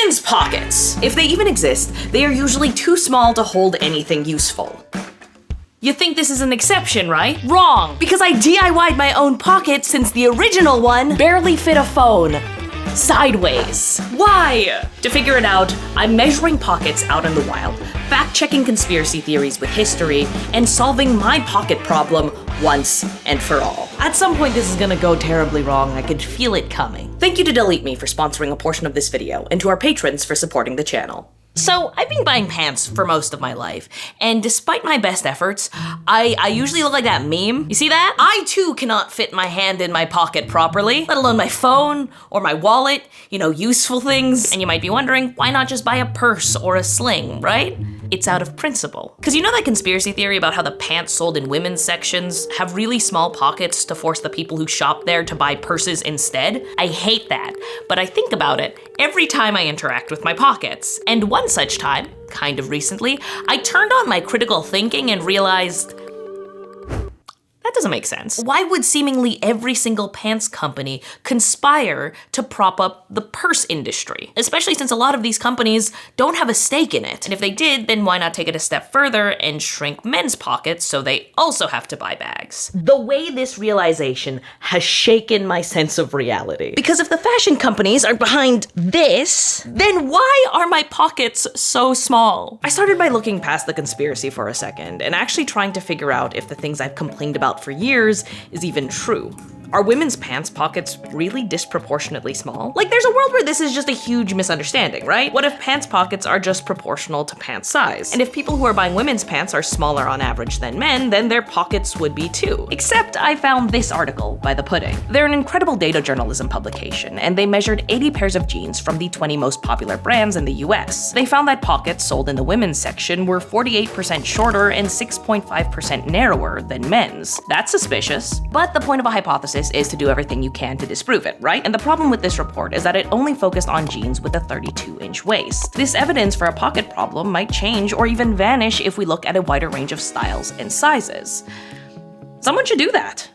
men's pockets. If they even exist, they are usually too small to hold anything useful. You think this is an exception, right? Wrong, because I DIY'd my own pocket since the original one barely fit a phone. Sideways. Why? To figure it out, I'm measuring pockets out in the wild, fact-checking conspiracy theories with history, and solving my pocket problem once and for all. At some point this is gonna go terribly wrong, I could feel it coming. Thank you to Delete Me for sponsoring a portion of this video, and to our patrons for supporting the channel. So, I've been buying pants for most of my life, and despite my best efforts, I usually look like that meme. You see that? I too cannot fit my hand in my pocket properly, let alone my phone or my wallet, you know, useful things. And you might be wondering, why not just buy a purse or a sling, right? It's out of principle. Cause you know that conspiracy theory about how the pants sold in women's sections have really small pockets to force the people who shop there to buy purses instead? I hate that, but I think about it every time I interact with my pockets. And one such time, kind of recently, I turned on my critical thinking and realized, that doesn't make sense. Why would seemingly every single pants company conspire to prop up the purse industry? Especially since a lot of these companies don't have a stake in it. And if they did, then why not take it a step further and shrink men's pockets so they also have to buy bags? The way this realization has shaken my sense of reality. Because if the fashion companies are behind this, then why are my pockets so small? I started by looking past the conspiracy for a second and actually trying to figure out if the things I've complained about for years is even true. Are women's pants pockets really disproportionately small? Like, there's a world where this is just a huge misunderstanding, right? What if pants pockets are just proportional to pant size? And if people who are buying women's pants are smaller on average than men, then their pockets would be too. Except I found this article by The Pudding. They're an incredible data journalism publication, and they measured 80 pairs of jeans from the 20 most popular brands in the US. They found that pockets sold in the women's section were 48% shorter and 6.5% narrower than men's. That's suspicious. But the point of a hypothesis is to do everything you can to disprove it, right? And the problem with this report is that it only focused on jeans with a 32-inch waist. This evidence for a pocket problem might change or even vanish if we look at a wider range of styles and sizes. Someone should do that.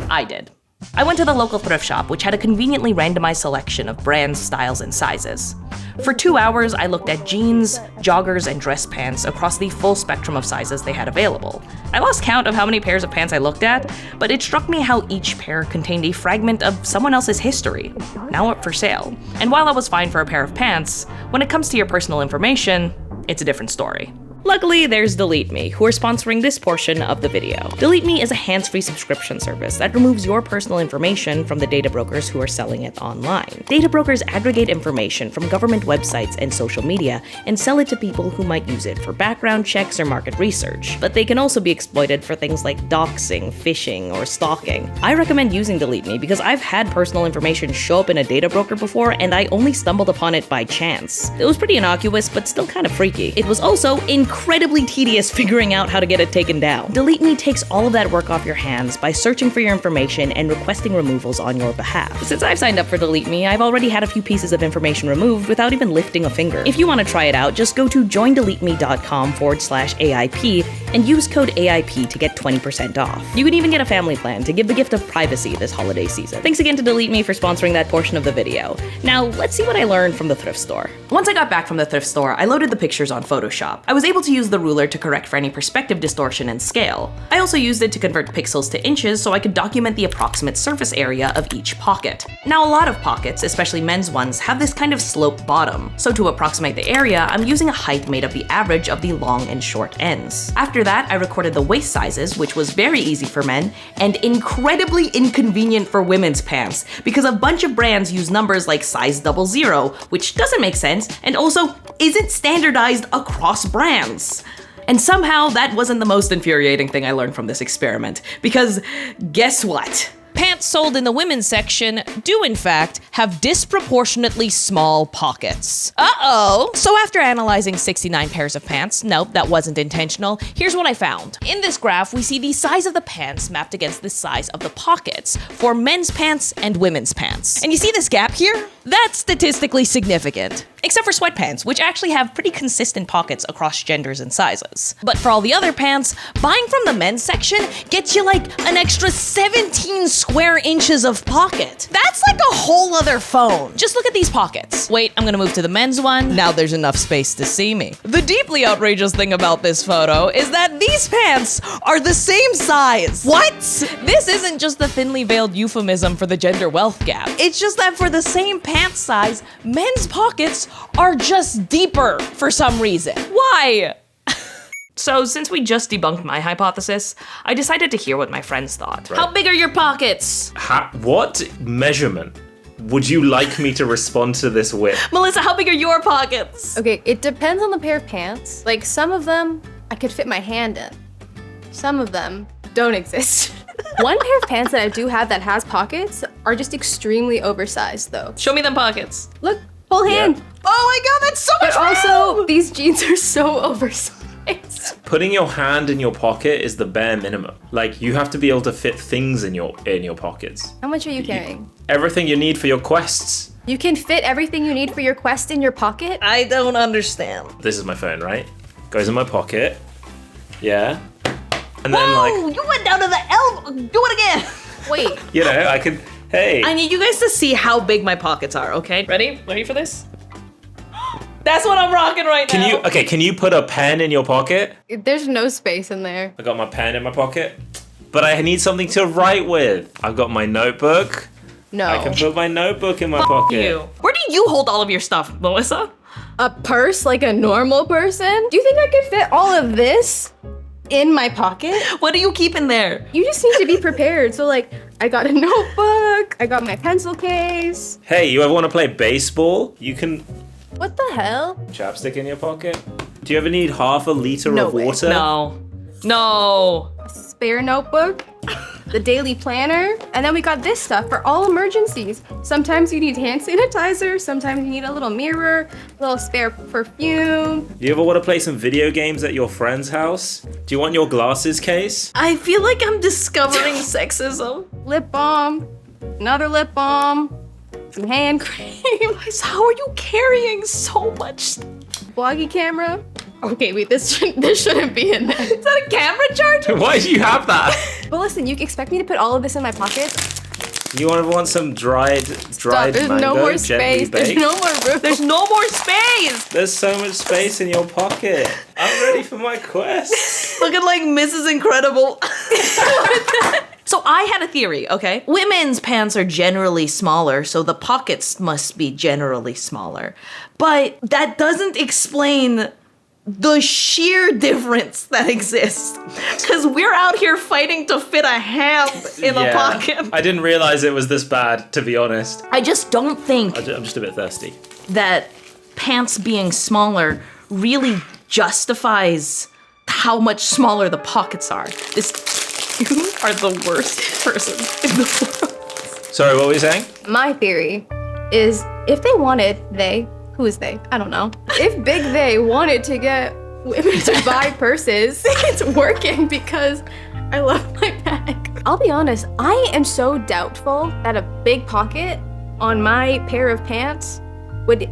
I did. I went to the local thrift shop, which had a conveniently randomized selection of brands, styles, and sizes. For 2 hours, I looked at jeans, joggers, and dress pants across the full spectrum of sizes they had available. I lost count of how many pairs of pants I looked at, but it struck me how each pair contained a fragment of someone else's history, now up for sale. And while I was fine for a pair of pants, when it comes to your personal information, it's a different story. Luckily, there's Delete Me, who are sponsoring this portion of the video. Delete Me is a hands-free subscription service that removes your personal information from the data brokers who are selling it online. Data brokers aggregate information from government websites and social media and sell it to people who might use it for background checks or market research. But they can also be exploited for things like doxing, phishing, or stalking. I recommend using Delete Me because I've had personal information show up in a data broker before and I only stumbled upon it by chance. It was pretty innocuous, but still kind of freaky. It was also incredibly tedious figuring out how to get it taken down. Delete Me takes all of that work off your hands by searching for your information and requesting removals on your behalf. Since I've signed up for Delete Me, I've already had a few pieces of information removed without even lifting a finger. If you want to try it out, just go to joindeleteme.com/AIP and use code AIP to get 20% off. You can even get a family plan to give the gift of privacy this holiday season. Thanks again to Delete Me for sponsoring that portion of the video. Now, let's see what I learned from the thrift store. Once I got back from the thrift store, I loaded the pictures on Photoshop. I was able to use the ruler to correct for any perspective distortion and scale. I also used it to convert pixels to inches so I could document the approximate surface area of each pocket. Now, a lot of pockets, especially men's ones, have this kind of sloped bottom. So to approximate the area, I'm using a height made of the average of the long and short ends. After that, I recorded the waist sizes, which was very easy for men and incredibly inconvenient for women's pants because a bunch of brands use numbers like size 00, which doesn't make sense and also isn't standardized across brands. And somehow that wasn't the most infuriating thing I learned from this experiment, because guess what? Pants sold in the women's section do in fact have disproportionately small pockets. Uh-oh! So after analyzing 69 pairs of pants, nope, that wasn't intentional, here's what I found. In this graph, we see the size of the pants mapped against the size of the pockets for men's pants and women's pants. And you see this gap here? That's statistically significant. Except for sweatpants, which actually have pretty consistent pockets across genders and sizes. But for all the other pants, buying from the men's section gets you like an extra 17 square inches of pocket. That's like a whole other phone. Just look at these pockets. Wait, I'm gonna move to the men's one. Now there's enough space to see me. The deeply outrageous thing about this photo is that these pants are the same size. What? This isn't just a thinly veiled euphemism for the gender wealth gap. It's just that for the same pant size, men's pockets are just deeper for some reason. Why? So since we just debunked my hypothesis, I decided to hear what my friends thought. Right. How big are your pockets? What measurement would you like me to respond to this with? Melissa, how big are your pockets? Okay, it depends on the pair of pants. Like some of them, I could fit my hand in. Some of them don't exist. One pair of pants that I do have that has pockets are just extremely oversized though. Show me them pockets. Look, whole hand. Yeah. Oh my god, that's so much But room! also, these jeans are so oversized. Putting your hand in your pocket is the bare minimum. Like, you have to be able to fit things in your pockets. How much are you carrying? Everything you need for your quests. You can fit everything you need for your quest in your pocket? I don't understand. This is my phone, right? Goes in my pocket. Yeah. And then Whoa, you went down to the elbow. Do it again. Wait. you know, I could, hey. I need you guys to see how big my pockets are, okay? Ready? Ready for this? That's what I'm rocking right now. Can you put a pen in your pocket? There's no space in there. I got my pen in my pocket, but I need something to write with. I've got my notebook. No. I can put my notebook in my pocket. You. Where do you hold all of your stuff, Melissa? A purse like a normal person? Do you think I could fit all of this in my pocket? What do you keep in there? You just need to be prepared. So like, I got a notebook, I got my pencil case. Hey, you ever want to play baseball? You can What the hell? chapstick in your pocket. Do you ever need half a liter No of way. water? No. No. Spare notebook, the daily planner, and then we got this stuff for all emergencies. Sometimes you need hand sanitizer, sometimes you need a little mirror, a little spare perfume. Do you ever want to play some video games at your friend's house? Do you want your glasses case? I feel like I'm discovering sexism. Lip balm, another lip balm, some hand cream, How are you carrying so much? vloggy camera. Okay, wait, this shouldn't be in there. Is that a camera charger? Why do you have that? But listen, you expect me to put all of this in my pocket? You want some dried Stop, there's mango, no more gently space, there's baked? no more room. There's no more space. There's so much space in your pocket. I'm ready for my quest. Looking like Mrs. Incredible. So I had a theory, okay? Women's pants are generally smaller, so the pockets must be generally smaller. But that doesn't explain the sheer difference that exists. Because we're out here fighting to fit a hand in a pocket. I didn't realize it was this bad, to be honest. I just don't think I'm just a bit thirsty. that pants being smaller really justifies how much smaller the pockets are. You are the worst person in the world. Sorry, what were you saying? My theory is if they wanted, who is they? I don't know. If Big They wanted to get women to buy purses, it's working because I love my bag. I'll be honest, I am so doubtful that a big pocket on my pair of pants would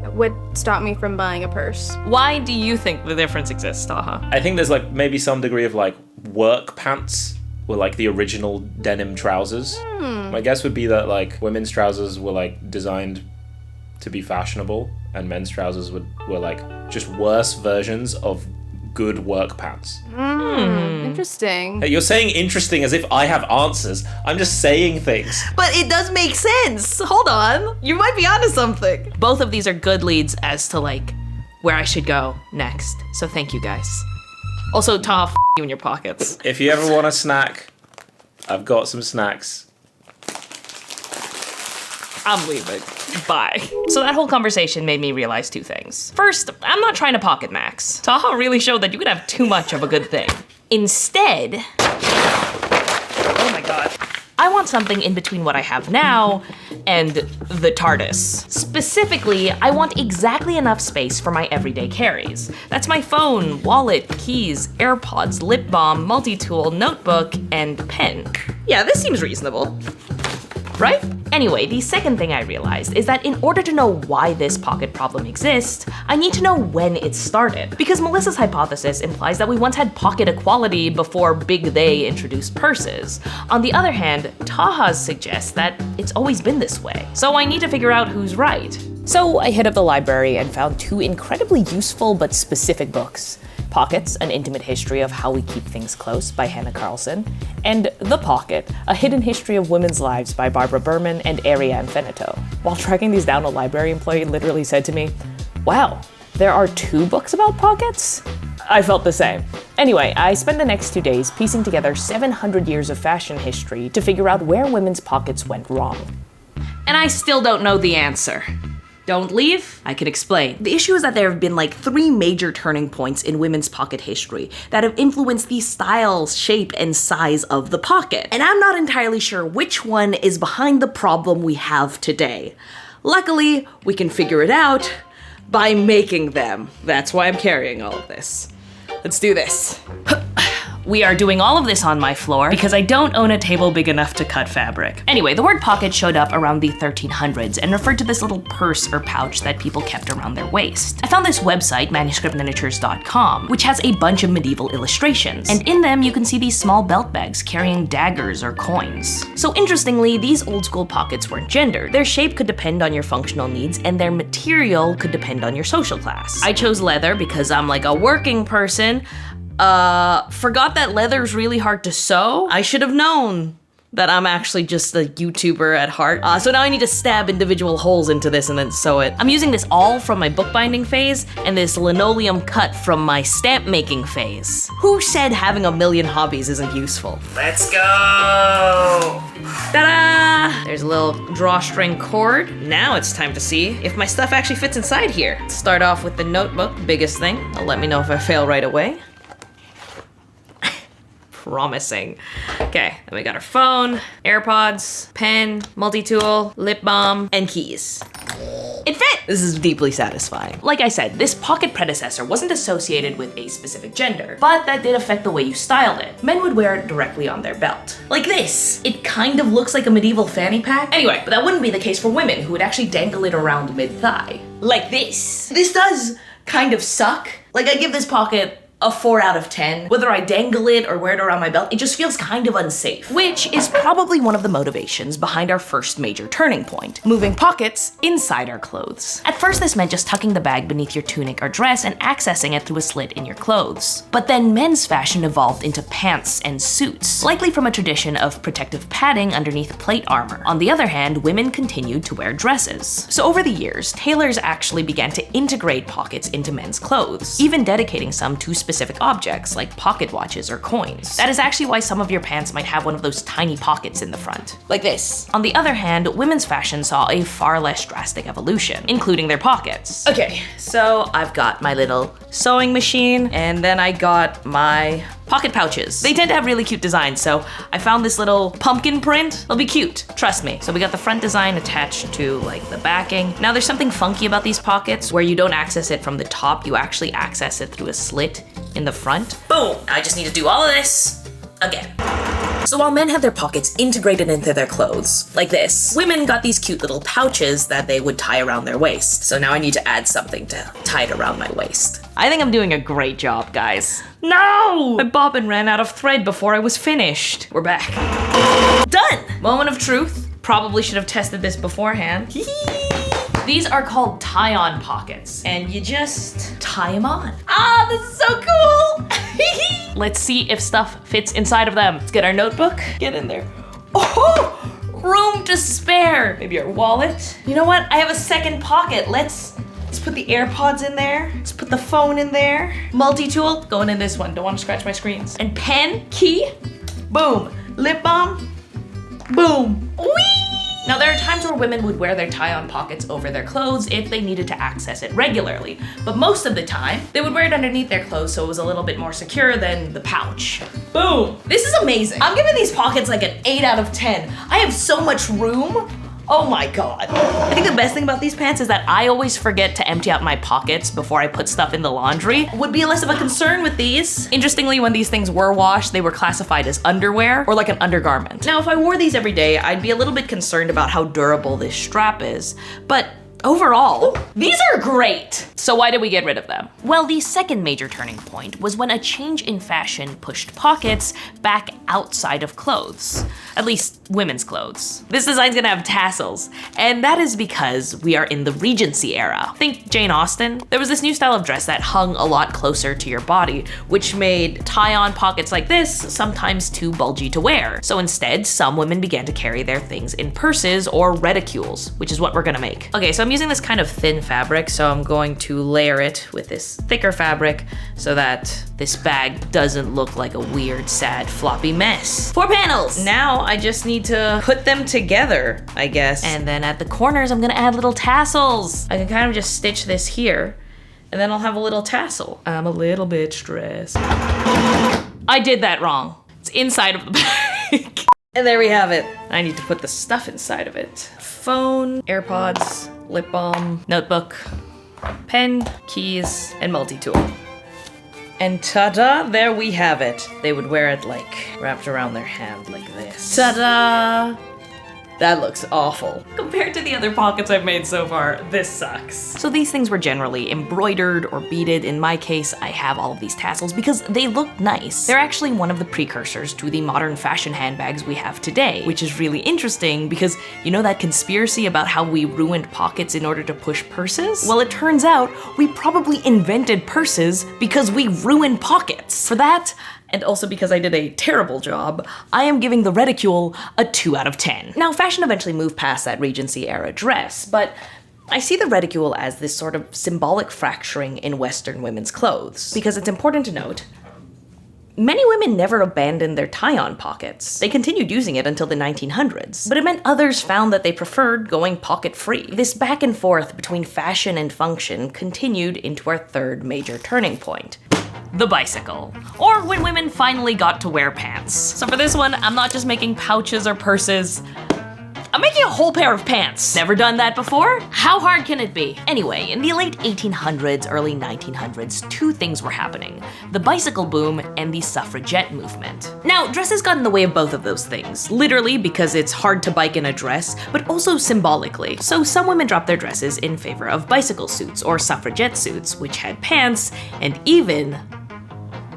stop me from buying a purse. Why do you think the difference exists, Taha? I think there's like maybe some degree of like work pants were like the original denim trousers. My guess would be that like women's trousers were like designed to be fashionable and men's trousers were like just worse versions of good work pants. Interesting. Hey, you're saying interesting as if I have answers. I'm just saying things. But it does make sense. Hold on. You might be onto something. Both of these are good leads as to like where I should go next. So thank you guys. Also, Taha, you in your pockets. If you ever want a snack, I've got some snacks. I'm leaving. Bye. So that whole conversation made me realize two things. First, I'm not trying to pocket max. Taha really showed that you could have too much of a good thing. Instead, oh my god, I want something in between what I have now and the TARDIS. Specifically, I want exactly enough space for my everyday carries. That's my phone, wallet, keys, AirPods, lip balm, multi-tool, notebook, and pen. Yeah, this seems reasonable. right? Anyway, the second thing I realized is that in order to know why this pocket problem exists, I need to know when it started. Because Melissa's hypothesis implies that we once had pocket equality before big they introduced purses. On the other hand, Taha's suggests that it's always been this way. So I need to figure out who's right. So I hit up the library and found two incredibly useful but specific books. Pockets, An Intimate History of How We Keep Things Close by Hannah Carlson, and The Pocket, A Hidden History of Women's Lives by Barbara Burman and Ariane Fennetaux. While tracking these down, a library employee literally said to me, "Wow, there are 2 books about pockets?" I felt the same. Anyway, I spent the next 2 days piecing together 700 years of fashion history to figure out where women's pockets went wrong. And I still don't know the answer. Don't leave, I can explain. The issue is that there have been like 3 major turning points in women's pocket history that have influenced the style, shape, and size of the pocket. And I'm not entirely sure which one is behind the problem we have today. Luckily, we can figure it out by making them. That's why I'm carrying all of this. Let's do this. We are doing all of this on my floor because I don't own a table big enough to cut fabric. Anyway, the word pocket showed up around the 1300s and referred to this little purse or pouch that people kept around their waist. I found this website, manuscriptminiatures.com, which has a bunch of medieval illustrations. And in them, you can see these small belt bags carrying daggers or coins. So interestingly, these old school pockets weren't gendered. Their shape could depend on your functional needs and their material could depend on your social class. I chose leather because I'm like a working person. Forgot that leather's really hard to sew. I should have known that I'm actually just a YouTuber at heart. So now I need to stab individual holes into this and then sew it. I'm using this all from my bookbinding phase and this linoleum cut from my stamp making phase. Who said having a million hobbies isn't useful? Let's go! Ta-da! There's a little drawstring cord. Now it's time to see if my stuff actually fits inside here. Let's start off with the notebook, biggest thing. Let me know if I fail right away. Promising. Okay, then we got our phone, AirPods, pen, multi-tool, lip balm, and keys. It fit! This is deeply satisfying. Like I said, this pocket predecessor wasn't associated with a specific gender, but that did affect the way you styled it. Men would wear it directly on their belt. Like this. It kind of looks like a medieval fanny pack. Anyway, but that wouldn't be the case for women, who would actually dangle it around mid-thigh. Like this. This does kind of suck. Like, I give this pocket a 4 out of 10. Whether I dangle it or wear it around my belt, it just feels kind of unsafe, which is probably one of the motivations behind our first major turning point, moving pockets inside our clothes. At first, this meant just tucking the bag beneath your tunic or dress and accessing it through a slit in your clothes. But then men's fashion evolved into pants and suits, likely from a tradition of protective padding underneath plate armor. On the other hand, women continued to wear dresses. So over the years, tailors actually began to integrate pockets into men's clothes, even dedicating some to specific objects like pocket watches or coins. That is actually why some of your pants might have one of those tiny pockets in the front, like this. On the other hand, women's fashion saw a far less drastic evolution, including their pockets. Okay, so I've got my little sewing machine, and then I got my pocket pouches. They tend to have really cute designs, so I found this little pumpkin print. It'll be cute, trust me. So we got the front design attached to like the backing. Now there's something funky about these pockets where you don't access it from the top, you actually access it through a slit in the front. Boom! I just need to do all of this again. So while men had their pockets integrated into their clothes, like this, women got these cute little pouches that they would tie around their waist. So now I need to add something to tie it around my waist. I think I'm doing a great job, guys. No! My bobbin ran out of thread before I was finished. We're back. Done! Moment of truth. Probably should have tested this beforehand. These are called tie-on pockets, and you just tie them on. Ah, this is so cool! Let's see if stuff fits inside of them. Let's get our notebook. Get in there. Oh, room to spare. Maybe our wallet. You know what? I have a second pocket. Let's put the AirPods in there. Let's put the phone in there. Multi-tool, going in this one. Don't want to scratch my screens. And pen, key, boom. Lip balm, boom. Whee! Now, there are times where women would wear their tie-on pockets over their clothes if they needed to access it regularly, but most of the time, they would wear it underneath their clothes so it was a little bit more secure than the pouch. Boom! This is amazing. I'm giving these pockets like an 8 out of 10. I have so much room. Oh my god. I think the best thing about these pants is that I always forget to empty out my pockets before I put stuff in the laundry. Would be less of a concern with these. Interestingly, when these things were washed, they were classified as underwear or like an undergarment. Now, if I wore these every day, I'd be a little bit concerned about how durable this strap is, but overall, these are great. So why did we get rid of them? Well, the second major turning point was when a change in fashion pushed pockets back outside of clothes. At least women's clothes. This design's gonna have tassels, and that is because we are in the Regency era. Think Jane Austen. There was this new style of dress that hung a lot closer to your body, which made tie-on pockets like this sometimes too bulgy to wear. So instead, some women began to carry their things in purses or reticules, which is what we're gonna make. Okay, so I'm using this kind of thin fabric, so I'm going to layer it with this thicker fabric so that this bag doesn't look like a weird, sad, floppy mess. 4 panels! Now I just need to put them together, I guess. And then at the corners, I'm gonna add little tassels. I can kind of just stitch this here, and then I'll have a little tassel. I'm a little bit stressed. I did that wrong. It's inside of the bag. And there we have it. I need to put the stuff inside of it. Phone, AirPods, lip balm, notebook, pen, keys, and multi-tool. And ta-da, there we have it. They would wear it like wrapped around their hand like this. Ta-da! That looks awful. Compared to the other pockets I've made so far, this sucks. So these things were generally embroidered or beaded. In my case, I have all of these tassels because they look nice. They're actually one of the precursors to the modern fashion handbags we have today, which is really interesting because you know that conspiracy about how we ruined pockets in order to push purses? Well, it turns out we probably invented purses because we ruined pockets. For that, and also because I did a terrible job, I am giving the reticule a 2 out of 10. Now, fashion eventually moved past that Regency era dress, but I see the reticule as this sort of symbolic fracturing in Western women's clothes. Because it's important to note, many women never abandoned their tie-on pockets. They continued using it until the 1900s, but it meant others found that they preferred going pocket-free. This back and forth between fashion and function continued into our third major turning point. The bicycle, or when women finally got to wear pants. So for this one, I'm not just making pouches or purses, I'm making a whole pair of pants. Never done that before? How hard can it be? Anyway, in the late 1800s, early 1900s, 2 things were happening: the bicycle boom and the suffragette movement. Now, dresses got in the way of both of those things, literally because it's hard to bike in a dress, but also symbolically. So some women dropped their dresses in favor of bicycle suits or suffragette suits, which had pants and even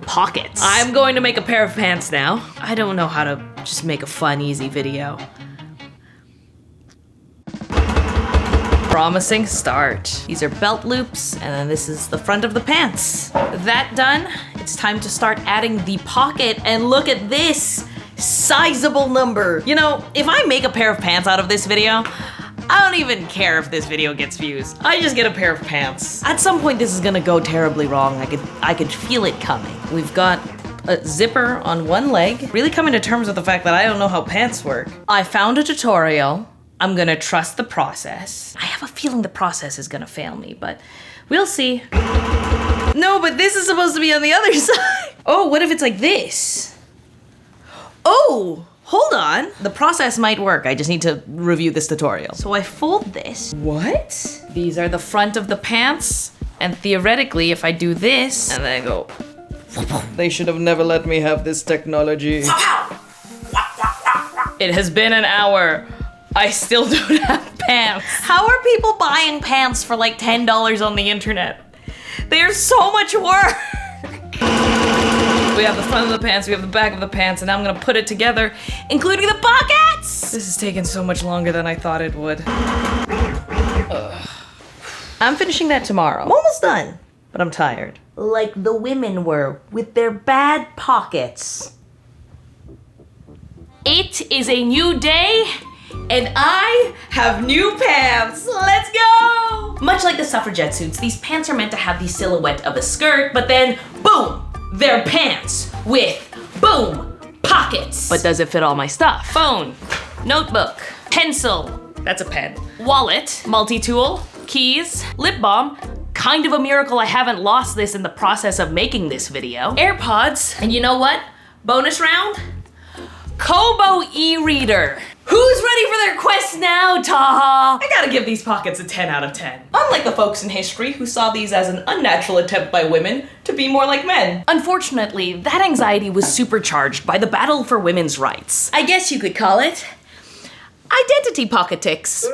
pockets. I'm going to make a pair of pants now. I don't know how to just make a fun, easy video. Promising start. These are belt loops, and then this is the front of the pants. That done, it's time to start adding the pocket, and look at this sizable number. You know, if I make a pair of pants out of this video, I don't even care if this video gets views. I just get a pair of pants. At some point, this is gonna go terribly wrong. I could feel it coming. We've got a zipper on one leg. Really coming to terms with the fact that I don't know how pants work. I found a tutorial. I'm gonna trust the process. I have a feeling the process is gonna fail me, but we'll see. No, but this is supposed to be on the other side. Oh, what if it's like this? Oh! Hold on, the process might work. I just need to review this tutorial. So I fold this. What? These are the front of the pants, and theoretically, if I do this, and then I go, they should have never let me have this technology. It has been an hour. I still don't have pants. How are people buying pants for like $10 on the internet? They are so much work. We have the front of the pants, we have the back of the pants, and now I'm gonna put it together, including the pockets! This is taking so much longer than I thought it would. Ugh. I'm finishing that tomorrow. I'm almost done, but I'm tired. Like the women were with their bad pockets. It is a new day, and I have new pants. Let's go! Much like the suffragette suits, these pants are meant to have the silhouette of a skirt, but then, boom! They're pants with, boom, pockets. But does it fit all my stuff? Phone, notebook, pencil, that's a pen, wallet, multi-tool, keys, lip balm. Kind of a miracle I haven't lost this in the process of making this video. AirPods, and you know what? Bonus round? Kobo e-reader. Who's ready for their quest now, Taha? I gotta give these pockets a 10 out of 10. Unlike the folks in history who saw these as an unnatural attempt by women to be more like men. Unfortunately, that anxiety was supercharged by the battle for women's rights. I guess you could call it identity politics.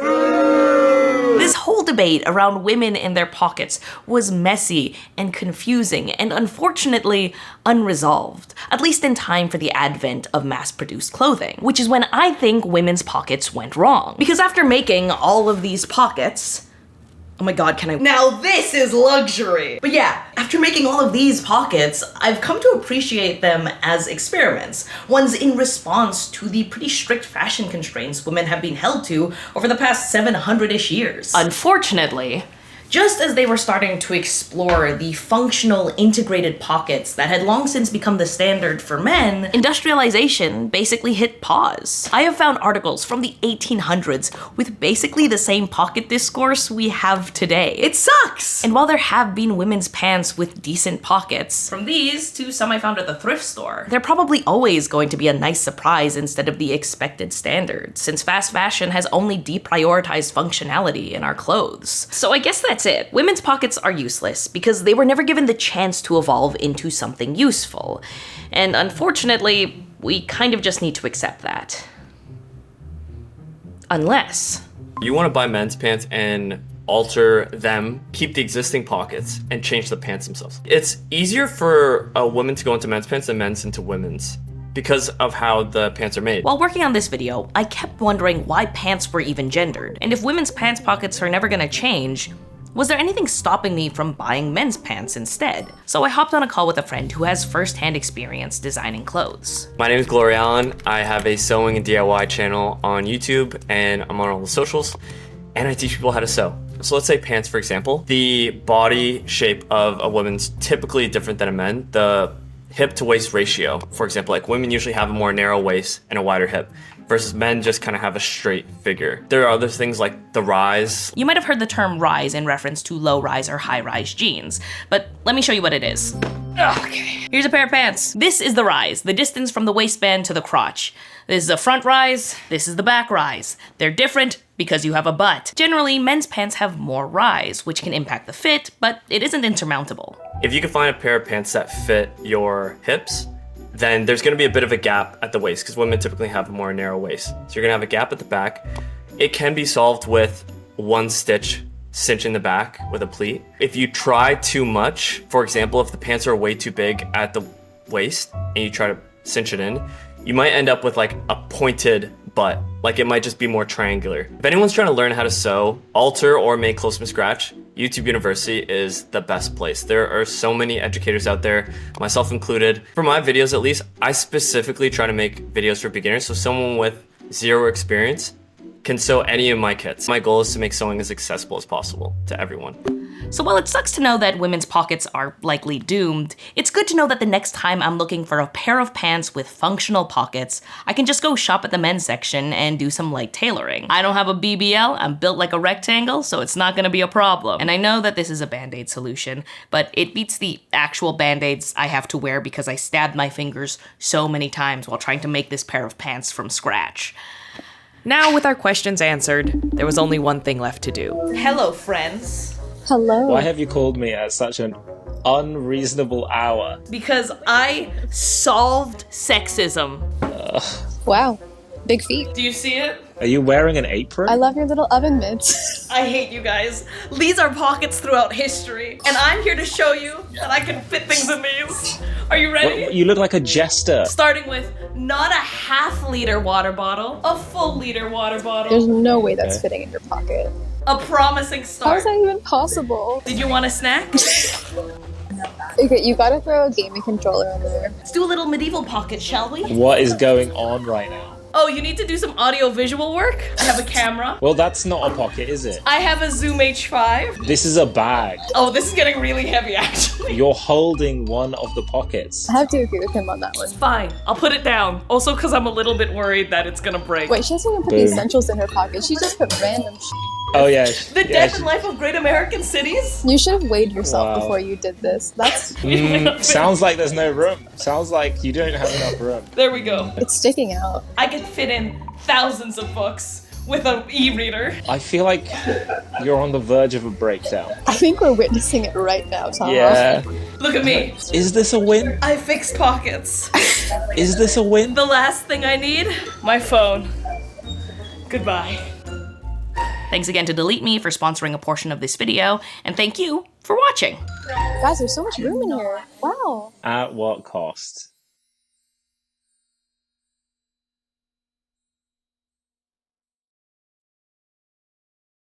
This whole debate around women in their pockets was messy and confusing and unfortunately unresolved, at least in time for the advent of mass-produced clothing, which is when I think women's pockets went wrong. Because after making all of these pockets, oh my god, now this is luxury! But yeah, after making all of these pockets, I've come to appreciate them as experiments, ones in response to the pretty strict fashion constraints women have been held to over the past 700-ish years. Unfortunately, just as they were starting to explore the functional integrated pockets that had long since become the standard for men, industrialization basically hit pause. I have found articles from the 1800s with basically the same pocket discourse we have today. It sucks! And while there have been women's pants with decent pockets, from these to some I found at the thrift store, they're probably always going to be a nice surprise instead of the expected standard, since fast fashion has only deprioritized functionality in our clothes. So I guess that's it. Women's pockets are useless because they were never given the chance to evolve into something useful. And unfortunately, we kind of just need to accept that. Unless you want to buy men's pants and alter them, keep the existing pockets, and change the pants themselves. It's easier for a woman to go into men's pants than men's into women's, because of how the pants are made. While working on this video, I kept wondering why pants were even gendered, and if women's pants pockets are never gonna change, was there anything stopping me from buying men's pants instead? So I hopped on a call with a friend who has first-hand experience designing clothes. My name is GLORYALLAN. I have a sewing and DIY channel on YouTube, and I'm on all the socials, and I teach people how to sew. So let's say pants, for example. The body shape of a woman's typically different than a man. The hip to waist ratio, for example, like women usually have a more narrow waist and a wider hip, versus men just kind of have a straight figure. There are other things like the rise. You might have heard the term rise in reference to low-rise or high-rise jeans, but let me show you what it is. Okay. Here's a pair of pants. This is the rise, the distance from the waistband to the crotch. This is a front rise, this is the back rise. They're different because you have a butt. Generally, men's pants have more rise, which can impact the fit, but it isn't insurmountable. If you can find a pair of pants that fit your hips, then there's gonna be a bit of a gap at the waist, because women typically have a more narrow waist. So you're gonna have a gap at the back. It can be solved with one stitch cinching the back with a pleat. If you try too much, for example, if the pants are way too big at the waist and you try to cinch it in, you might end up with like a pointed butt. Like it might just be more triangular. If anyone's trying to learn how to sew, alter, or make clothes from scratch, YouTube University is the best place. There are so many educators out there, myself included. For my videos at least, I specifically try to make videos for beginners, so someone with zero experience can sew any of my kits. My goal is to make sewing as accessible as possible to everyone. So while it sucks to know that women's pockets are likely doomed, it's good to know that the next time I'm looking for a pair of pants with functional pockets, I can just go shop at the men's section and do some light tailoring. I don't have a BBL, I'm built like a rectangle, so it's not gonna be a problem. And I know that this is a band-aid solution, but it beats the actual band-aids I have to wear because I stabbed my fingers so many times while trying to make this pair of pants from scratch. Now, with our questions answered, there was only one thing left to do. Hello, friends. Hello. Why have you called me at such an unreasonable hour? Because I solved sexism. Wow. Big feat. Do you see it? Are you wearing an apron? I love your little oven mitts. I hate you guys. These are pockets throughout history, and I'm here to show you that I can fit things in these. Are you ready? You look like a jester. Starting with not a half-liter water bottle, a full-liter water bottle. There's no way that's fitting in your pocket. A promising How start. is that even possible? Did you want a snack? Okay, you gotta throw a gaming controller in there. Let's do a little medieval pocket, shall we? What is going on right now? Oh, you need to do some audio-visual work? I have a camera. Well, that's not a pocket, is it? I have a Zoom H5. This is a bag. Oh, this is getting really heavy, actually. You're holding one of the pockets. I have to agree with him on that one. Fine, I'll put it down. Also, because I'm a little bit worried that it's gonna break. Wait, she hasn't even put the essentials in her pocket. She just put random shit. Oh, yeah. The Death and Life of Great American Cities? You should have weighed yourself Wow. before you did this. That's... Sounds like there's no room. Sounds like you don't have enough room. There we go. It's sticking out. I could fit in thousands of books with an e-reader. I feel like you're on the verge of a breakdown. I think we're witnessing it right now, Taha. Yeah. Look at me. Is this a win? I fixed pockets. Is this a win? The last thing I need, my phone. Goodbye. Thanks again to Delete Me for sponsoring a portion of this video, and thank you for watching. Guys, there's so much room in here. Wow. At what cost?